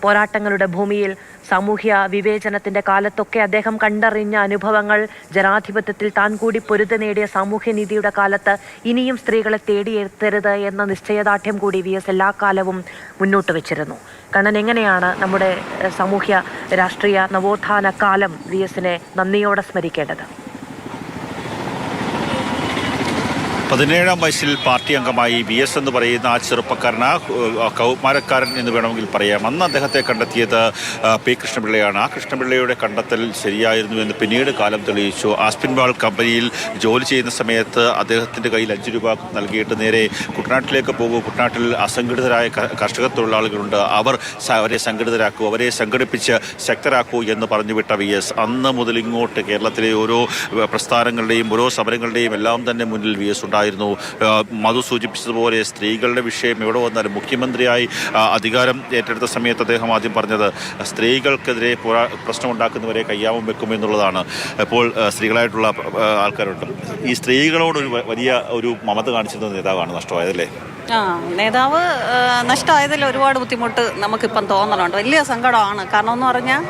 പോരാട്ടങ്ങളുടെ ഭൂമിയിൽ സാമൂഹ്യ വിവേചനത്തിന്റെ കാലത്തൊക്കെ അദ്ദേഹം കണ്ടറിഞ്ഞ അനുഭവങ്ങൾ, ജനാധിപത്യത്തിൽ താൻ കൂടി പൊരുതി നേടിയ സാമൂഹ്യനീതിയുടെ കാലത്ത് ഇനിയും സ്ത്രീകളെ തേടിയെത്തരുത് എന്ന നിശ്ചയദാർഢ്യം കൂടി VS എല്ലാ കാലവും മുന്നോട്ട് വെച്ചിരുന്നു. കണ്ണൻ, എങ്ങനെയാണ് നമ്മുടെ സാമൂഹ്യ രാഷ്ട്രീയ നവോത്ഥാന കാലം VSനെ നന്ദിയോടെ സ്മരിക്കേണ്ടത്? 17-ാം വയസ്സിൽ പാർട്ടി അംഗമായി VS എന്ന് പറയുന്ന ആ ചെറുപ്പക്കാരന്, കൗമാരക്കാരൻ എന്ന് വേണമെങ്കിൽ പറയാം. അന്ന് അദ്ദേഹത്തെ കണ്ടെത്തിയത് പി കൃഷ്ണപിള്ളയാണ്. ആ കൃഷ്ണപിള്ളയുടെ കണ്ടെത്തൽ ശരിയായിരുന്നു എന്ന് പിന്നീട് കാലം തെളിയിച്ചു. ആസ്പിൻവാൾ കമ്പനിയിൽ ജോലി ചെയ്യുന്ന സമയത്ത് അദ്ദേഹത്തിൻ്റെ കയ്യിൽ 5 രൂപ നൽകിയിട്ട് നേരെ കുട്ടനാട്ടിലേക്ക് പോകൂ, കുട്ടനാട്ടിൽ അസംഘടിതരായ കർഷക തൊഴിലാളികളുണ്ട്, അവരെ സംഘടിതരാക്കൂ, അവരെ സംഘടിപ്പിച്ച് ശക്തരാക്കൂ എന്ന് പറഞ്ഞുവിട്ട VS അന്ന് മുതൽ ഇങ്ങോട്ട് കേരളത്തിലെ ഓരോ പ്രസ്ഥാനങ്ങളുടെയും ഓരോ സമരങ്ങളുടെയും എല്ലാം തന്നെ മുന്നിൽ VS ഉണ്ടായിരുന്നു. മധു സൂചിപ്പിച്ചതുപോലെ സ്ത്രീകളുടെ വിഷയം എവിടെ വന്നാലും മുഖ്യമന്ത്രിയായി അധികാരം ഏറ്റെടുത്ത സമയത്ത് അദ്ദേഹം ആദ്യം പറഞ്ഞത് സ്ത്രീകൾക്കെതിരെ പ്രശ്നമുണ്ടാക്കുന്നവരെ കയ്യാമം വെക്കുമെന്നുള്ളതാണ്. ഇപ്പോൾ സ്ത്രീകളായിട്ടുള്ള ആൾക്കാരുണ്ട്. ഈ സ്ത്രീകളോട് വലിയ ഒരു മമത കാണിച്ചിരുന്ന നേതാവാണ് നഷ്ടമായതല്ലേ? നേതാവ് നഷ്ടമായതിൽ ഒരുപാട് ബുദ്ധിമുട്ട് നമുക്കിപ്പം തോന്നലുണ്ട്. വലിയ സങ്കടമാണ്. കാരണം എന്ന് പറഞ്ഞാൽ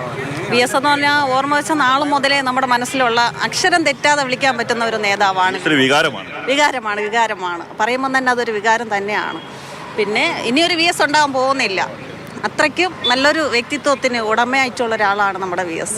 VS എന്ന് പറഞ്ഞാൽ ഓർമ്മ വെച്ച നാൾ മുതലേ നമ്മുടെ മനസ്സിലുള്ള അക്ഷരം തെറ്റാതെ വിളിക്കാൻ പറ്റുന്ന ഒരു നേതാവാണ്. വികാരമാണ് പറയുമ്പോൾ തന്നെ അതൊരു വികാരം തന്നെയാണ്. പിന്നെ ഇനിയൊരു VS ഉണ്ടാകാൻ പോകുന്നില്ല. അത്രയ്ക്കും നല്ലൊരു വ്യക്തിത്വത്തിന് ഉടമയായിട്ടുള്ള ഒരാളാണ് നമ്മുടെ VS.